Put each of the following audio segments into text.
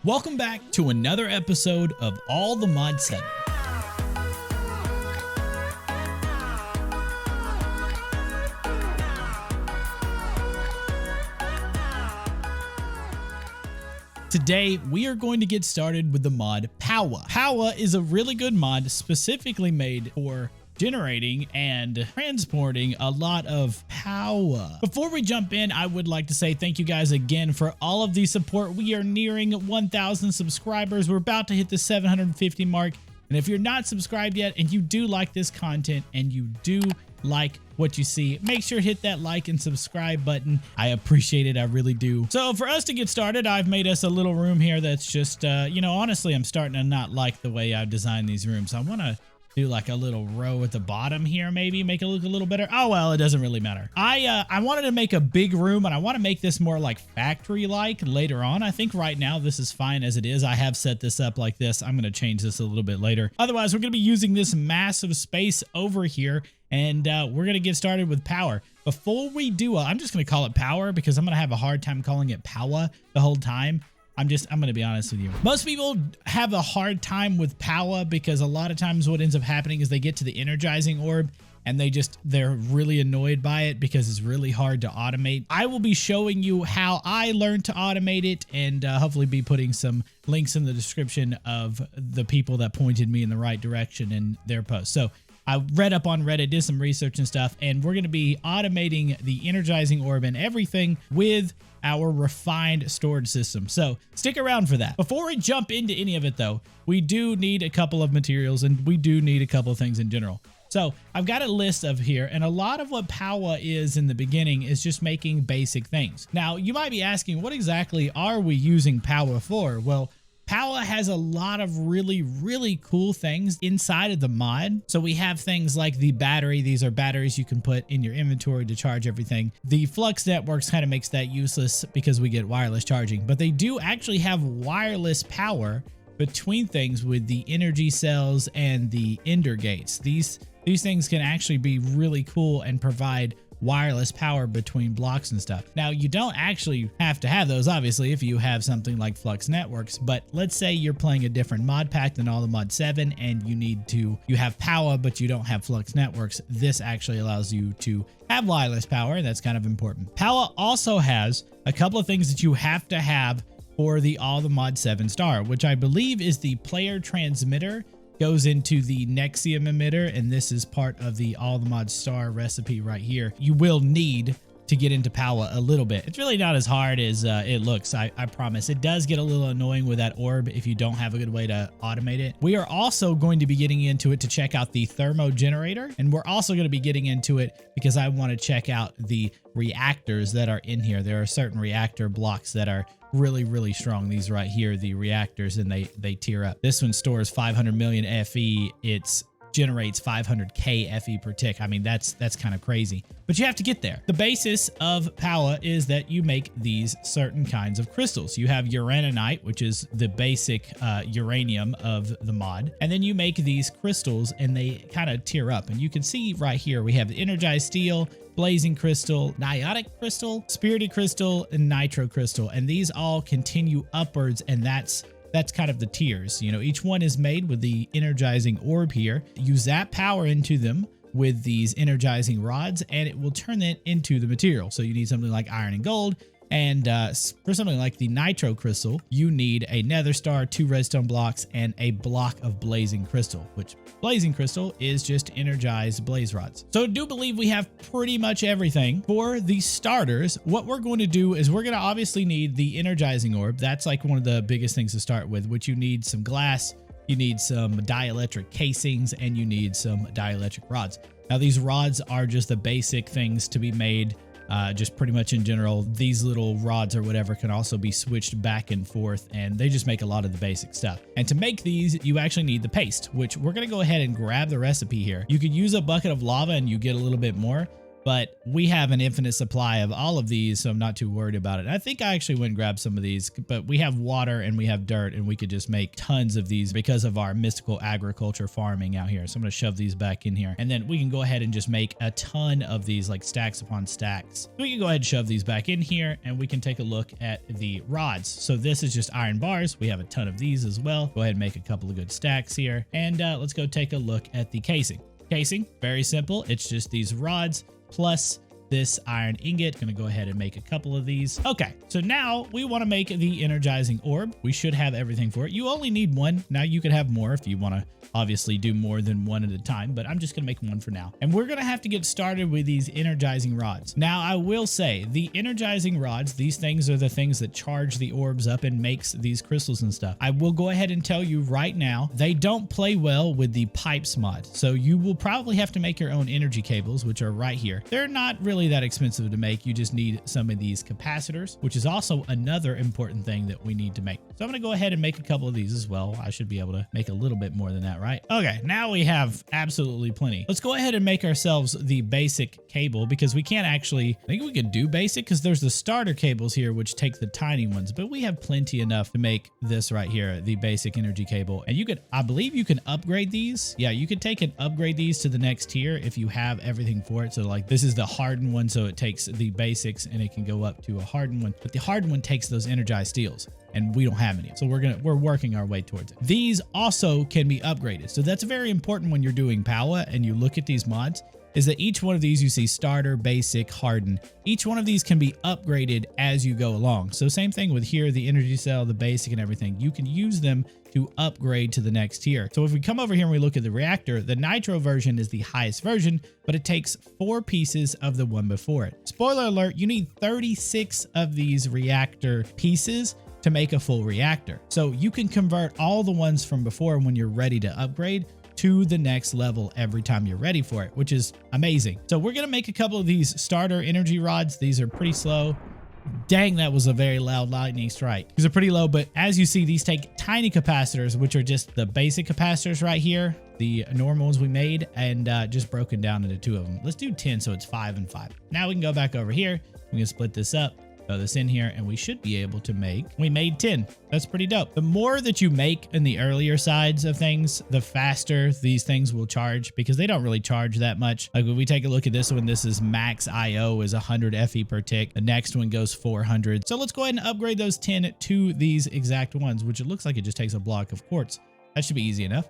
Welcome back to another episode of All the Mod 7. Today, we are going to get started with the mod Powah. Powah is a really good mod specifically made for generating and transporting a lot of power. Before we jump in, I would like to say thank you guys again for all of the support. We are nearing 1,000 subscribers. We're about to hit the 750 mark. And if you're not subscribed yet and you do like this content and you do like what you see, make sure to hit that like and subscribe button. I appreciate it. I really do. So for us to get started, I've made us a little room here that's just, honestly, I'm starting to not like the way I've designed these rooms. I want to do like a little row at the bottom here, maybe make it look a little better. Oh, well, it doesn't really matter. I wanted to make a big room, and I want to make this more like factory-like later on. I think right now this is fine as it is. I have set this up like this. I'm going to change this a little bit later. Otherwise, we're going to be using this massive space over here, and we're going to get started with power. Before we do, I'm just going to call it power because I'm going to have a hard time calling it Powah the whole time. I'm going to be honest with you. Most people have a hard time with Powah because a lot of times what ends up happening is they get to the Energizing Orb and they're really annoyed by it because it's really hard to automate. I will be showing you how I learned to automate it and hopefully be putting some links in the description of the people that pointed me in the right direction in their posts. So I read up on Reddit, did some research and stuff, and we're going to be automating the Energizing Orb and everything with our refined storage system. So stick around for that. Before we jump into any of it though, we do need a couple of materials and we do need a couple of things in general. So I've got a list of here, and a lot of what Powah is in the beginning is just making basic things. Now you might be asking, what exactly are we using Powah for? Well, Powah has a lot of really cool things inside of the mod. So we have things like the battery. These are batteries you can put in your inventory to charge everything. The flux networks kind of makes that useless because we get wireless charging, but they do actually have wireless power between things with the energy cells and the ender gates. These things can actually be really cool and provide wireless power between blocks and stuff. Now, you don't actually have to have those, obviously, if you have something like Flux Networks, but let's say you're playing a different mod pack than all the mod 7 and you have Powah, but you don't have Flux Networks. This actually allows you to have wireless power, and that's kind of important. Powah also has a couple of things that you have to have for the all the mod 7 star, which I believe is the player transmitter. Goes into the Nexium emitter, and this is part of the all the mod star recipe right here. You will need to get into Powah a little bit. It's really not as hard as it looks, I promise. It does get a little annoying with that orb if you don't have a good way to automate it. We are also going to be getting into it to check out the thermo generator, and we're also going to be getting into it because I want to check out the reactors that are in here. There are certain reactor blocks that are really strong. These right here, the reactors, and they tier up. This one stores 500 million FE. It generates 500k FE per tick. I mean, that's kind of crazy, but you have to get there. The basis of Powah is that you make these certain kinds of crystals. You have uraninite, which is the basic uranium of the mod, and then you make these crystals and they kind of tier up. And you can see right here we have the energized steel, blazing crystal, niotic crystal, spirited crystal, and nitro crystal, and these all continue upwards, and that's kind of the tiers. You know, each one is made with the Energizing Orb here. You zap power into them with these energizing rods, and it will turn it into the material. So you need something like iron and gold. And for something like the nitro crystal, you need a nether star, 2 redstone blocks, and a block of blazing crystal, which blazing crystal is just energized blaze rods. So I do believe we have pretty much everything. For the starters, what we're going to do is we're going to obviously need the Energizing Orb. That's like one of the biggest things to start with, which you need some glass, you need some dielectric casings, and you need some dielectric rods. Now, these rods are just the basic things to be made. Just pretty much in general, these little rods or whatever can also be switched back and forth, and they just make a lot of the basic stuff. And to make these, you actually need the paste, which we're going to go ahead and grab the recipe here. You could use a bucket of lava and you get a little bit more, but we have an infinite supply of all of these, so I'm not too worried about it. I think I actually went and grabbed some of these, but we have water and we have dirt, and we could just make tons of these because of our mystical agriculture farming out here. So I'm going to shove these back in here, and then we can go ahead and just make a ton of these, like stacks upon stacks. We can go ahead and shove these back in here, and we can take a look at the rods. So this is just iron bars. We have a ton of these as well. Go ahead and make a couple of good stacks here, and let's go take a look at the casing. Casing, very simple. It's just these rods plus this iron ingot. Gonna go ahead and make a couple of these. Okay, so now we want to make the energizing orb. We should have everything for it. You only need one. Now you could have more if you want to obviously do more than one at a time, but I'm just gonna make one for now. And we're gonna have to get started with these energizing rods. Now I will say the energizing rods, these things are the things that charge the orbs up and makes these crystals and stuff. I will go ahead and tell you right now, they don't play well with the pipes mod. So you will probably have to make your own energy cables, which are right here. They're not really that expensive to make. You just need some of these capacitors, which is also another important thing that we need to make. So I'm gonna go ahead and make a couple of these as well. I should be able to make a little bit more than that, right? Okay, now we have absolutely plenty. Let's go ahead and make ourselves the basic cable, because we can't actually, I think we could do basic because there's the starter cables here, which take the tiny ones, but we have plenty enough to make this right here, the basic energy cable. And you could, I believe you can upgrade these. Yeah, you could take and upgrade these to the next tier if you have everything for it. So like this is the hardened one, so it takes the basics and it can go up to a hardened one, but the hardened one takes those energized steels, and we don't have any. So we're working our way towards it. These also can be upgraded. So that's very important when you're doing Powah and you look at these mods, is that each one of these, you see starter, basic, hardened. Each one of these can be upgraded as you go along. So same thing with here, the energy cell, the basic and everything. You can use them to upgrade to the next tier. So if we come over here and we look at the reactor, the nitro version is the highest version, but it takes 4 pieces of the one before it. Spoiler alert, you need 36 of these reactor pieces to make a full reactor. So you can convert all the ones from before when you're ready to upgrade to the next level every time you're ready for it, which is amazing. So we're gonna make a couple of these starter energy rods. These are pretty slow. Dang, that was a very loud lightning strike. These are pretty low, but as you see, these take tiny capacitors, which are just the basic capacitors right here, the normal ones we made, and just broken down into 2 of them. Let's do 10, so it's 5 and 5. Now we can go back over here. We can split this up, throw this in here, and we should be able to make, we made 10. That's pretty dope. The more that you make in the earlier sides of things, the faster these things will charge, because they don't really charge that much. Like when we take a look at this one, this is max IO is 100 FE per tick. The next one goes 400. So let's go ahead and upgrade those 10 to these exact ones, which it looks like it just takes a block of quartz. That should be easy enough.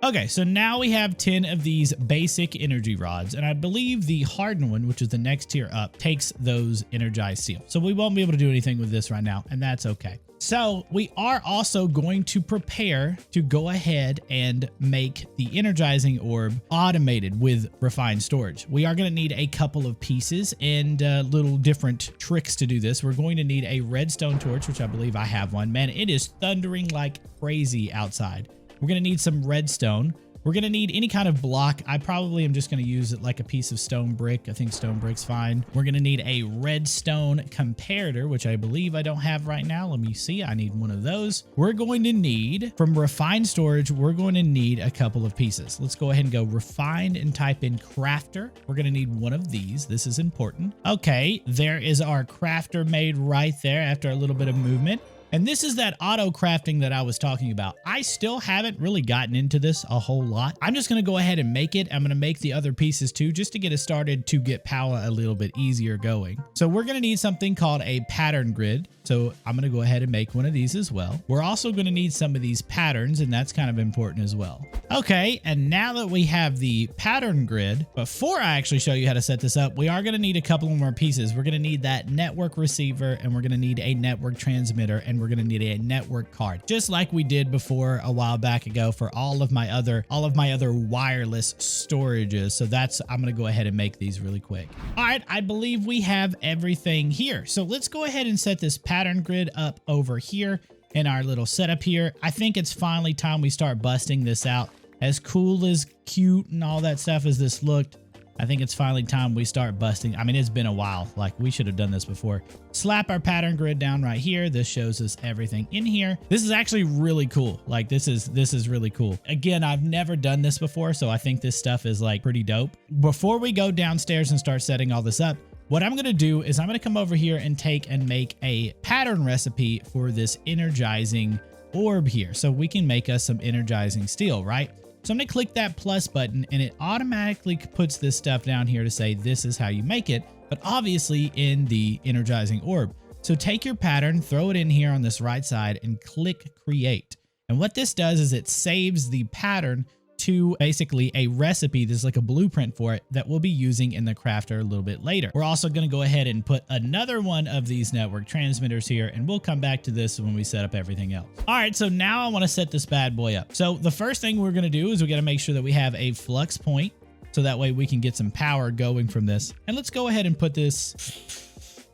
Okay, so now we have 10 of these basic energy rods, and I believe the hardened one, which is the next tier up, takes those energized steel. So we won't be able to do anything with this right now, and that's okay. So we are also going to prepare to go ahead and make the energizing orb automated with refined storage. We are going to need a couple of pieces and little different tricks to do this. We're going to need a redstone torch, which I believe I have one. Man, it is thundering like crazy outside. We're going to need some redstone. We're going to need any kind of block. I probably am just going to use it like a piece of stone brick. I think stone brick's fine. We're going to need a redstone comparator, which I believe I don't have right now. Let me see. I need one of those. We're going to need, from refined storage, we're going to need a couple of pieces. Let's go ahead and go refined and type in crafter. We're going to need one of these. This is important. Okay, there is our crafter made right there after a little bit of movement. And this is that auto crafting that I was talking about. I still haven't really gotten into this a whole lot. I'm just going to go ahead and make it. I'm going to make the other pieces too, just to get it started to get Powah a little bit easier going. So we're going to need something called a pattern grid. So I'm going to go ahead and make one of these as well. We're also going to need some of these patterns, and that's kind of important as well. Okay, and now that we have the pattern grid, before I actually show you how to set this up, we are going to need a couple more pieces. We're going to need that network receiver, and we're going to need a network transmitter, and we're going to need a network card, just like we did before a while back ago for all of my other wireless storages. So I'm going to go ahead and make these really quick. All right, I believe we have everything here. So let's go ahead and set this pattern grid up over here in our little setup here. I think it's finally time we start busting this out. As cool, as cute, and all that stuff as this looked, I think it's finally time we start busting. I mean, it's been a while. Like, we should have done this before. Slap our pattern grid down right here. This shows us everything in here. This is actually really cool. Like, this is really cool. Again, I've never done this before, so I think this stuff is like pretty dope. Before we go downstairs and start setting all this up, what I'm going to do is I'm going to come over here and take and make a pattern recipe for this energizing orb here. So we can make us some energizing steel, right? So I'm going to click that plus button and it automatically puts this stuff down here to say this is how you make it, but obviously in the energizing orb. So take your pattern, throw it in here on this right side and click create. And what this does is it saves the pattern to basically a recipe. There's like a blueprint for it that we'll be using in the crafter a little bit later. We're also going to go ahead and put another one of these network transmitters here, and we'll come back to this when we set up everything else. All right, so now I want to set this bad boy up. So the first thing we're going to do is we got to make sure that we have a flux point, so that way we can get some power going from this. And let's go ahead and put this.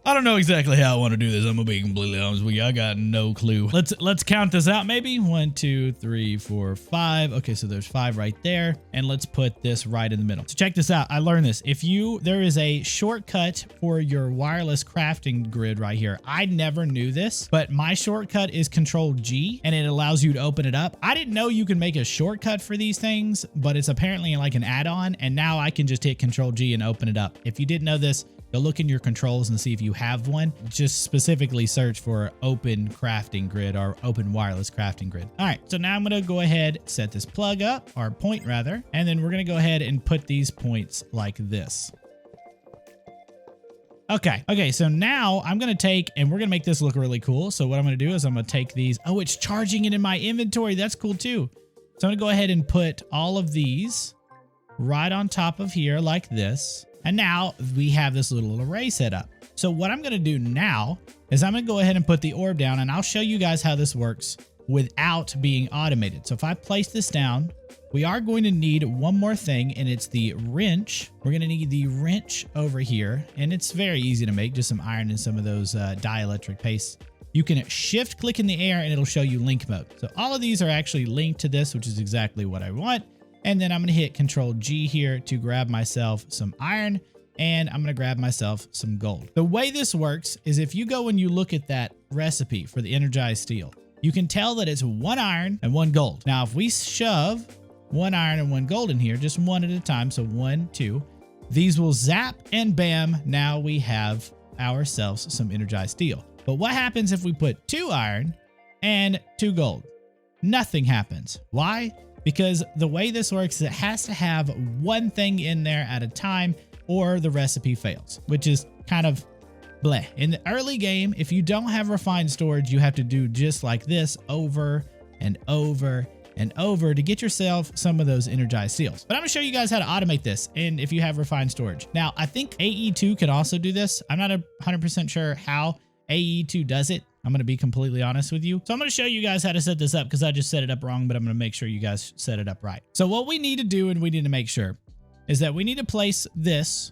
I don't know exactly how I want to do this. I'm gonna be completely honest with you. I got no clue. Let's count this out maybe. 1, 2, 3, 4, 5. Okay, so there's 5 right there. And let's put this right in the middle. So check this out. I learned this. There is a shortcut for your wireless crafting grid right here. I never knew this, but my shortcut is Control G and it allows you to open it up. I didn't know you can make a shortcut for these things, but it's apparently like an add-on. And now I can just hit Control G and open it up. If you didn't know this, go look in your controls and see if you have one. Just specifically search for open crafting grid or open wireless crafting grid. All right, so now I'm gonna go ahead, set this plug up, or point rather, and then we're gonna go ahead and put these points like this. Okay, so now I'm gonna take, and we're gonna make this look really cool. So what I'm gonna do is I'm gonna take these. Oh, it's charging it in my inventory. That's cool too. So I'm gonna go ahead and put all of these right on top of here like this. And now we have this little array set up. So what I'm going to do now is I'm going to go ahead and put the orb down, and I'll show you guys how this works without being automated. So if I place this down, we are going to need one more thing, and it's the wrench. We're going to need the wrench over here, and it's very easy to make, just some iron and some of those dielectric paste. You can shift click in the air and it'll show you link mode. So all of these are actually linked to this, which is exactly what I want. And then I'm going to hit Control G here to grab myself some iron, and I'm going to grab myself some gold. The way this works is if you go and you look at that recipe for the energized steel, you can tell that it's 1 iron and 1 gold. Now, if we shove 1 iron and 1 gold in here, just one at a time, so 1, 2, these will zap and bam, now we have ourselves some energized steel. But what happens if we put 2 iron and 2 gold? Nothing happens. Why? Because the way this works is it has to have one thing in there at a time or the recipe fails, which is kind of bleh. In the early game, if you don't have refined storage, you have to do just like this over and over and over to get yourself some of those energized steels. But I'm gonna show you guys how to automate this, and if you have refined storage. Now, I think AE2 can also do this. I'm not 100% sure how AE2 does it. I'm going to be completely honest with you. So I'm going to show you guys how to set this up because I just set it up wrong, but I'm going to make sure you guys set it up right. So what we need to do, and we need to make sure, is that we need to place this.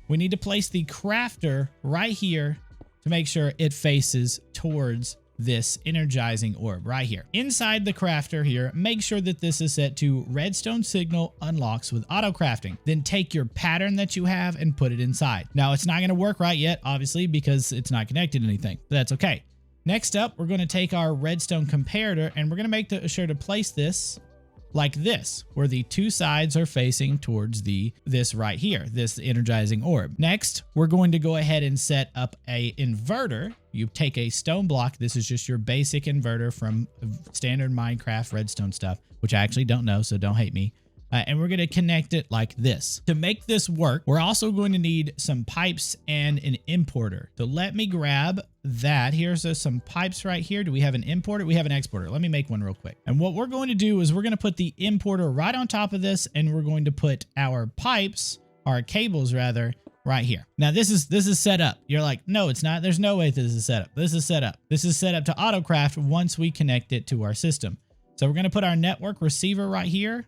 We need to place the crafter right here to make sure it faces towards this energizing orb right here. Inside the crafter here, make sure that this is set to redstone signal unlocks with autocrafting. Then take your pattern that you have and put it inside. Now it's not going to work right yet, obviously, because it's not connected to anything, but that's okay. Next up, we're going to take our redstone comparator and we're going to make sure to place this like this, where the 2 sides are facing towards this right here, this energizing orb. Next, we're going to go ahead and set up a inverter. You take a stone block. This is just your basic inverter from standard Minecraft redstone stuff, which I actually don't know, so don't hate me. And we're going to connect it like this. To make this work, we're also going to need some pipes and an importer. So let me grab that. Here's some pipes right here. Do we have an importer? We have an exporter. Let me make one real quick. And what we're going to do is we're going to put the importer right on top of this, and we're going to put our pipes, our cables rather, right here. Now this is set up. You're like, no, it's not. There's no way this is set up. This is set up. This is set up to autocraft once we connect it to our system. So we're going to put our network receiver right here.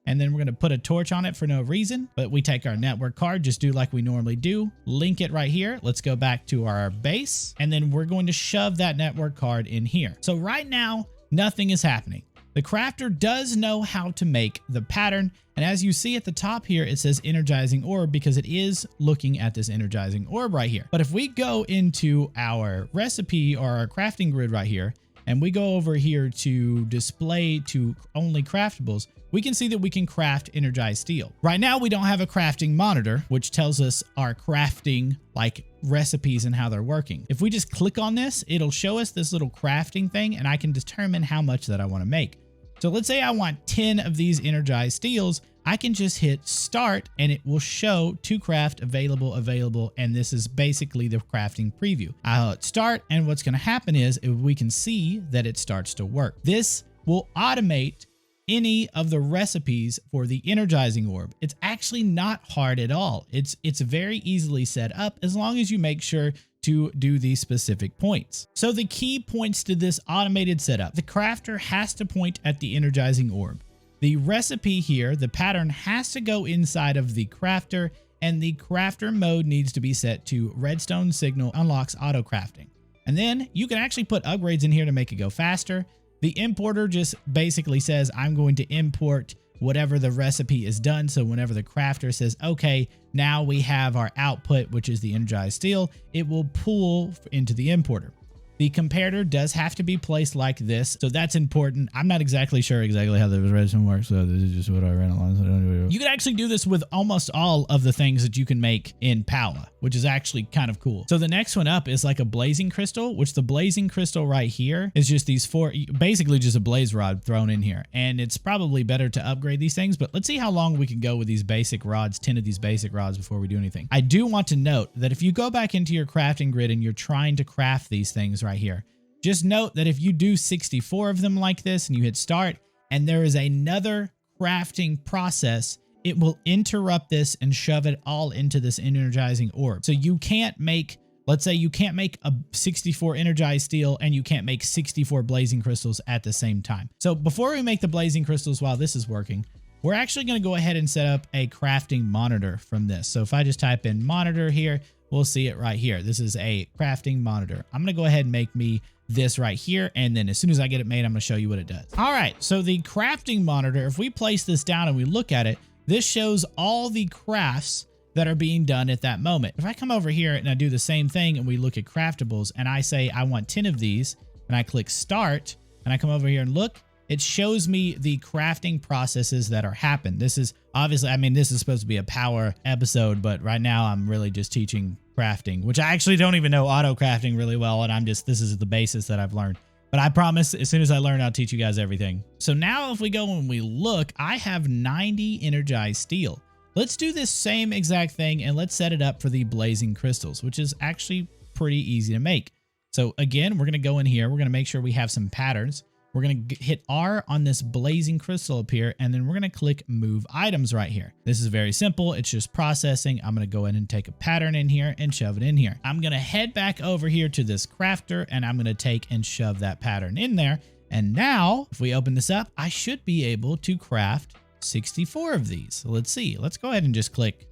And then we're going to put a torch on it for no reason, but we take our network card, just do like we normally do, link it right here. Let's go back to our base, and then we're going to shove that network card in here. So right now, nothing is happening. The crafter does know how to make the pattern. And as you see at the top here, it says Energizing Orb because it is looking at this Energizing Orb right here. But if we go into our recipe or our crafting grid right here, and we go over here to display to only craftables, we can see that we can craft energized steel. Right now, we don't have a crafting monitor, which tells us our crafting like recipes and how they're working. If we just click on this, it'll show us this little crafting thing, and I can determine how much that I want to make. So let's say I want 10 of these energized steels. I can just hit start and it will show to craft available, and this is basically the crafting preview. I'll hit start, and what's going to happen is we can see that it starts to work. This will automate any of the recipes for the Energizing Orb. It's actually not hard at all. It's very easily set up as long as you make sure to do these specific points. So the key points to this automated setup: the crafter has to point at the Energizing Orb. The recipe here, the pattern, has to go inside of the crafter, and the crafter mode needs to be set to redstone signal unlocks auto crafting. And then you can actually put upgrades in here to make it go faster. The importer just basically says, I'm going to import whatever the recipe is done. So whenever the crafter says, okay, now we have our output, which is the energized steel, it will pull into the importer. The comparator does have to be placed like this, so that's important. I'm not exactly sure how the redstone works, so this is just what I ran along. You can actually do this with almost all of the things that you can make in Powah, which is actually kind of cool. So the next one up is like a blazing crystal, which the blazing crystal right here is just these four, basically just a blaze rod thrown in here. And it's probably better to upgrade these things, but let's see how long we can go with these basic rods, 10 of these basic rods before we do anything. I do want to note that if you go back into your crafting grid and you're trying to craft these things right here, just note that if you do 64 of them like this and you hit start and there is another crafting process, it will interrupt this and shove it all into this energizing orb. So you can't make, let's say you can't make a 64 energized steel and you can't make 64 blazing crystals at the same time. So before we make the blazing crystals while this is working, we're actually going to go ahead and set up a crafting monitor from this. So if I just type in monitor here, we'll see it right here. This is a crafting monitor. I'm going to go ahead and make me this right here, and then as soon as I get it made, I'm going to show you what it does. All right, so the crafting monitor, if we place this down and we look at it, this shows all the crafts that are being done at that moment. If I come over here and I do the same thing and we look at craftables and I say I want 10 of these and I click start and I come over here and look, it shows me the crafting processes that are happening. This is obviously, I mean, this is supposed to be a Powah episode, but right now I'm really just teaching crafting, which I actually don't even know auto crafting really well. And this is the basis that I've learned. But I promise as soon as I learn, I'll teach you guys everything. So now if we go and we look, I have 90 energized steel. Let's do this same exact thing and let's set it up for the blazing crystals, which is actually pretty easy to make. So again, we're going to go in here. We're going to make sure we have some patterns. We're going to hit R on this blazing crystal up here, and then we're going to click move items right here. This is very simple. It's just processing. I'm going to go ahead and take a pattern in here and shove it in here. I'm going to head back over here to this crafter, and I'm going to take and shove that pattern in there. And now if we open this up, I should be able to craft 64 of these. So let's see. Let's go ahead and just click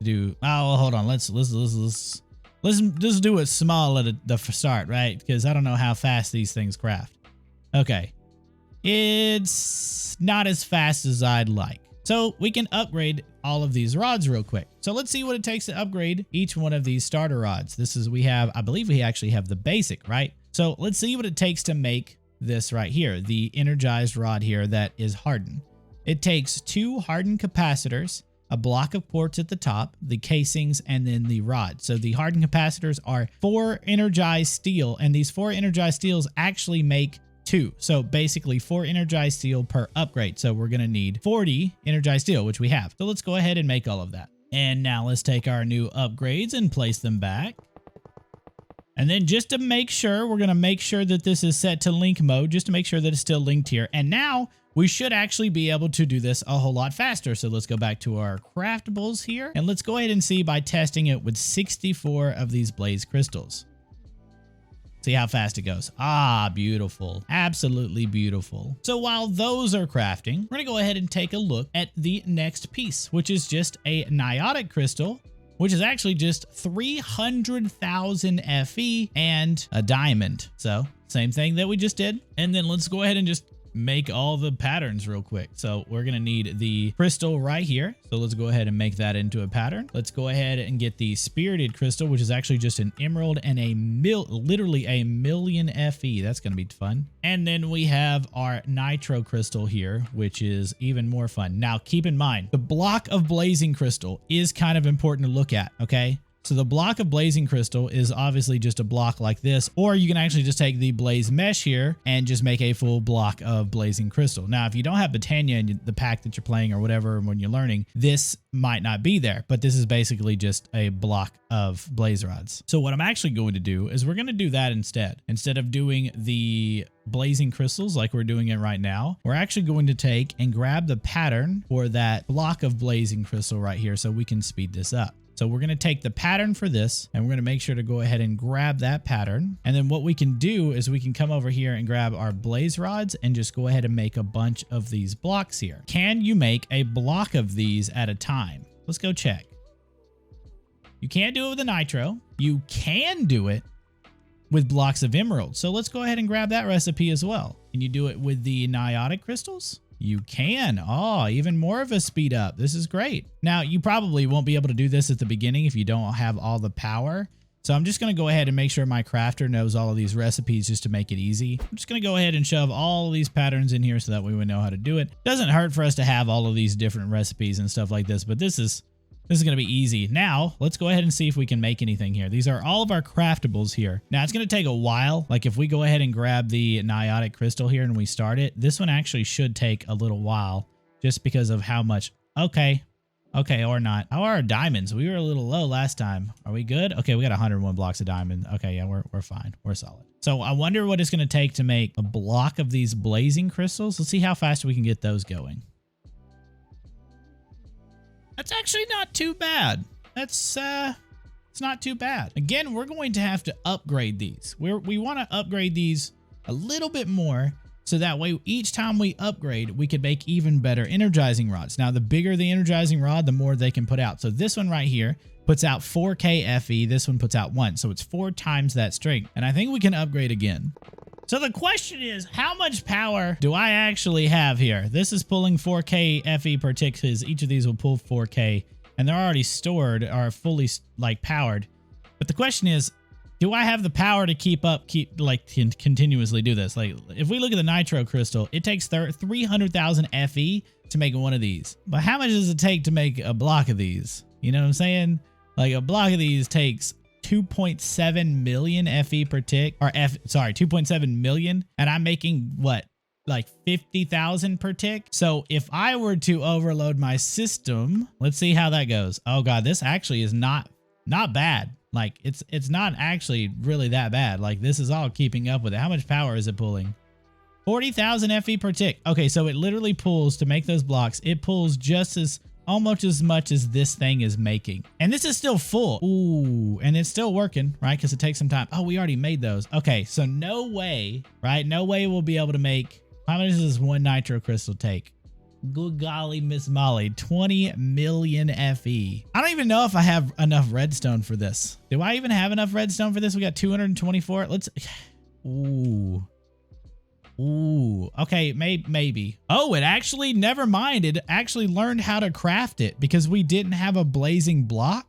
do. Oh, hold on. Let's just do it small at the start, right? Because I don't know how fast these things craft. Okay, it's not as fast as I'd like. So we can upgrade all of these rods real quick. So let's see what it takes to upgrade each one of these starter rods. This is, I believe we actually have the basic, right? So let's see what it takes to make this right here, the energized rod here that is hardened. It takes 2 hardened capacitors, a block of quartz at the top, the casings, and then the rod. So the hardened capacitors are 4 energized steel, and these 4 energized steels actually make 2. So basically 4 energized steel per upgrade. So we're going to need 40 energized steel, which we have. So let's go ahead and make all of that. And now let's take our new upgrades and place them back. And then just to make sure, we're going to make sure that this is set to link mode, just to make sure that it's still linked here. And now we should actually be able to do this a whole lot faster. So let's go back to our craftables here. And let's go ahead and see by testing it with 64 of these blaze crystals. See how fast it goes. Ah, beautiful. Absolutely beautiful. So while those are crafting, we're going to go ahead and take a look at the next piece, which is just a niotic crystal, which is actually just 300,000 FE and a diamond. So same thing that we just did. And then let's go ahead and just make all the patterns real quick. So we're going to need the crystal right here. So let's go ahead and make that into a pattern. Let's go ahead and get the spirited crystal, which is actually just an emerald and literally a million FE. That's going to be fun. And then we have our nitro crystal here, which is even more fun. Now keep in mind, the block of blazing crystal is kind of important to look at. Okay. So the block of blazing crystal is obviously just a block like this, or you can actually just take the blaze mesh here and just make a full block of blazing crystal. Now, if you don't have Botania in the pack that you're playing or whatever when you're learning, this might not be there, but this is basically just a block of blaze rods. So what I'm actually going to do is we're going to do that instead. Instead of doing the blazing crystals like we're doing it right now, we're actually going to take and grab the pattern for that block of blazing crystal right here so we can speed this up. So we're going to take the pattern for this and we're going to make sure to go ahead and grab that pattern. And then what we can do is we can come over here and grab our blaze rods and just go ahead and make a bunch of these blocks here. Can you make a block of these at a time? Let's go check. You can't do it with the nitro. You can do it with blocks of emerald. So let's go ahead and grab that recipe as well. Can you do it with the niotic crystals? You can. Oh, even more of a speed up. This is great. Now, you probably won't be able to do this at the beginning if you don't have all the power. So I'm just going to go ahead and make sure my crafter knows all of these recipes just to make it easy. I'm just going to go ahead and shove all of these patterns in here so that way we know how to do it. Doesn't hurt for us to have all of these different recipes and stuff like this, but this is going to be easy. Now, let's go ahead and see if we can make anything here. These are all of our craftables here. Now, it's going to take a while. Like if we go ahead and grab the niotic crystal here and we start it, this one actually should take a little while just because of how much. Okay, or not. How are our diamonds? We were a little low last time. Are we good? Okay, we got 101 blocks of diamond. Okay, yeah, we're fine. We're solid. So I wonder what it's going to take to make a block of these blazing crystals. Let's see how fast we can get those going. That's actually not too bad. It's not too bad. Again, we're going to have to upgrade these. We want to upgrade these a little bit more so that way each time we upgrade, we could make even better energizing rods. Now, the bigger the energizing rod, the more they can put out. So this one right here puts out 4K FE. This one puts out 1. So it's 4 times that strength. And I think we can upgrade again. So the question is, how much power do I actually have here? This is pulling 4K FE per tick because each of these will pull 4K and they're already stored or fully like powered. But the question is, do I have the power to continuously do this? Like if we look at the nitro crystal, it takes 300,000 FE to make one of these. But how much does it take to make a block of these? You know what I'm saying? Like a block of these takes 2.7 million FE per tick, or 2.7 million, and I'm making what, like 50,000 per tick? So if I were to overload my system, let's see how that goes. Oh god, this actually is not bad. Like it's not actually really that bad. Like this is all keeping up with it. How much power is it pulling? 40,000 FE per tick. Okay, so it literally pulls, to make those blocks, it pulls almost as much as this thing is making. And this is still full. Ooh, and it's still working, right? Because it takes some time. Oh, we already made those. Okay, so no way, right? No way we'll be able to make, how much does this one nitro crystal take? Good golly, Miss Molly, 20 million FE. I don't even know if I have enough redstone for this. Do I even have enough redstone for this? We got 224. Ooh, okay, maybe. Oh, it actually, never mind. It actually learned how to craft it because we didn't have a blazing block.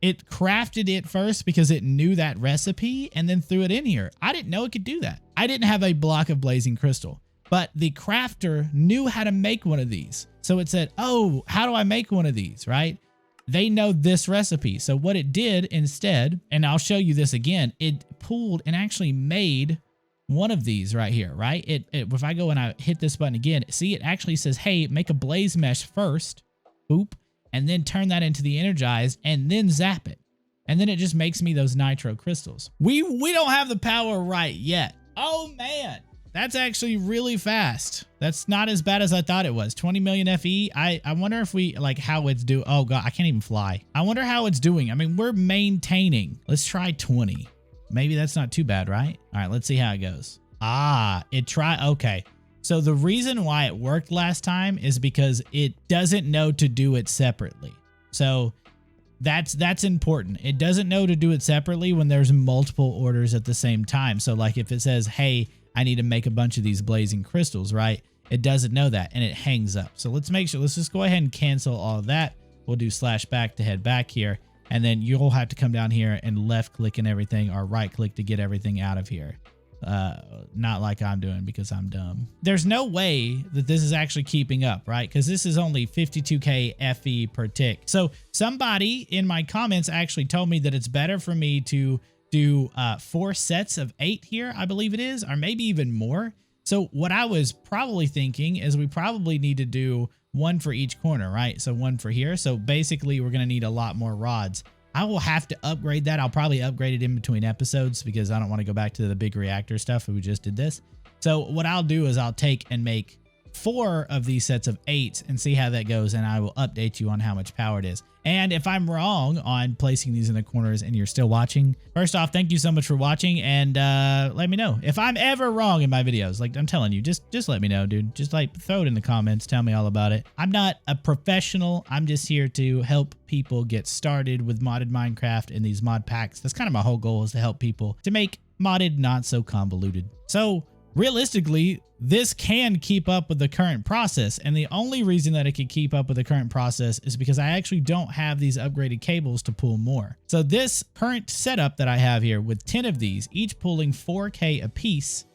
It crafted it first because it knew that recipe and then threw it in here. I didn't know it could do that. I didn't have a block of blazing crystal, but the crafter knew how to make one of these. So it said, oh, how do I make one of these, right? They know this recipe. So what it did instead, and I'll show you this again, it pulled and actually made one of these right here, right? If I go and I hit this button again, see, it actually says, hey, make a blaze mesh first, boop, and then turn that into the energized and then zap it. And then it just makes me those nitro crystals. We don't have the power right yet. Oh man, that's actually really fast. That's not as bad as I thought it was. 20 million FE. I wonder if we, like, how it's doing. Oh god, I can't even fly. I wonder how it's doing. I mean, we're maintaining. Let's try 20. Maybe that's not too bad, right? All right, let's see how it goes. Okay. So the reason why it worked last time is because it doesn't know to do it separately. So that's important. It doesn't know to do it separately when there's multiple orders at the same time. So like if it says, hey, I need to make a bunch of these blazing crystals, right? It doesn't know that, and it hangs up. So let's make sure, let's just go ahead and cancel all of that. We'll do /back to head back here. And then you'll have to come down here and left click and everything, or right click to get everything out of here. Not like I'm doing because I'm dumb. There's no way that this is actually keeping up, right? Because this is only 52k FE per tick. So somebody in my comments actually told me that it's better for me to do 4 sets of 8 here, I believe it is, or maybe even more. So what I was probably thinking is we probably need to do 1 for each corner, right? So 1 for here. So basically we're going to need a lot more rods. I will have to upgrade that. I'll probably upgrade it in between episodes because I don't want to go back to the big reactor stuff. We just did this. So what I'll do is I'll take and make 4 of these sets of 8 and see how that goes. And I will update you on how much power it is. And if I'm wrong on placing these in the corners and you're still watching, first off, thank you so much for watching, and let me know if I'm ever wrong in my videos. Like I'm telling you, just let me know, dude. Just like throw it in the comments. Tell me all about it. I'm not a professional. I'm just here to help people get started with modded Minecraft and these mod packs. That's kind of my whole goal, is to help people to make modded not so convoluted. So realistically, this can keep up with the current process, and the only reason that it can keep up with the current process is because I actually don't have these upgraded cables to pull more. So this current setup that I have here with 10 of these, each pulling 4K a piece,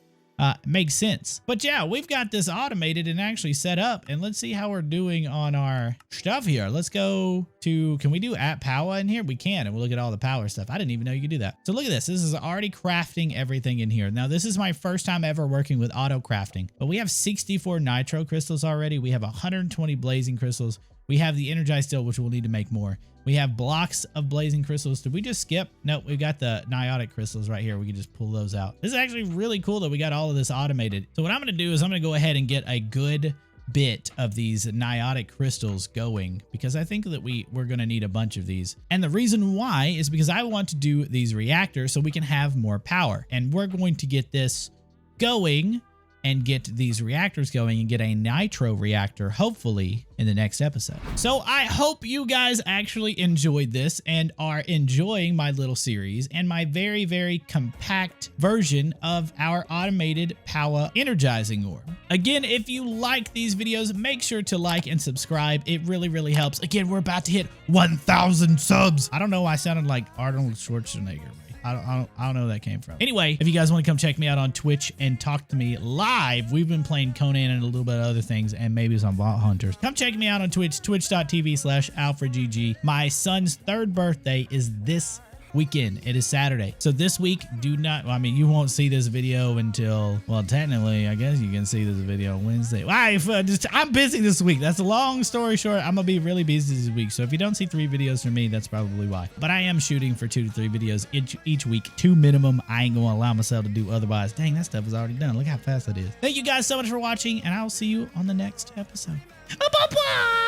makes sense. But yeah, we've got this automated and actually set up, and let's see how we're doing on our stuff here. Let's go to, can we do @Powah in here? We can, and we'll look at all the power stuff. I didn't even know you could do that. So look at this. This is already crafting everything in here. Now, this is my first time ever working with auto crafting, but we have 64 nitro crystals already. We have 120 blazing crystals. We have the energized steel, which we'll need to make more. We have blocks of blazing crystals. Did we just skip? Nope, we've got the niotic crystals right here. We can just pull those out. This is actually really cool that we got all of this automated. So what I'm going to do is I'm going to go ahead and get a good bit of these niotic crystals going, because I think that we're going to need a bunch of these. And the reason why is because I want to do these reactors so we can have more power. And we're going to get this going and get these reactors going and get a nitro reactor, hopefully, in the next episode. So I hope you guys actually enjoyed this and are enjoying my little series and my very, very compact version of our automated Powah Energizing Orb. Again, if you like these videos, make sure to like and subscribe. It really, really helps. Again, we're about to hit 1,000 subs. I don't know why I sounded like Arnold Schwarzenegger. I don't know where that came from. Anyway, if you guys want to come check me out on Twitch and talk to me live, we've been playing Conan and a little bit of other things, and maybe some Vault Hunters. Come check me out on Twitch, twitch.tv/AlfredGG. My son's 3rd birthday is this weekend. It is Saturday. So this week, do not, well, I mean, you won't see this video until, well, technically, I guess you can see this video Wednesday. I'm busy this week. That's a long story short. I'm gonna be really busy this week. So if you don't see 3 videos from me, that's probably why. But I am shooting for 2 to 3 videos each week, 2 minimum. I ain't gonna allow myself to do otherwise. Dang, that stuff is already done. Look how fast that is. Thank you guys so much for watching, and I'll see you on the next episode. Bye-bye.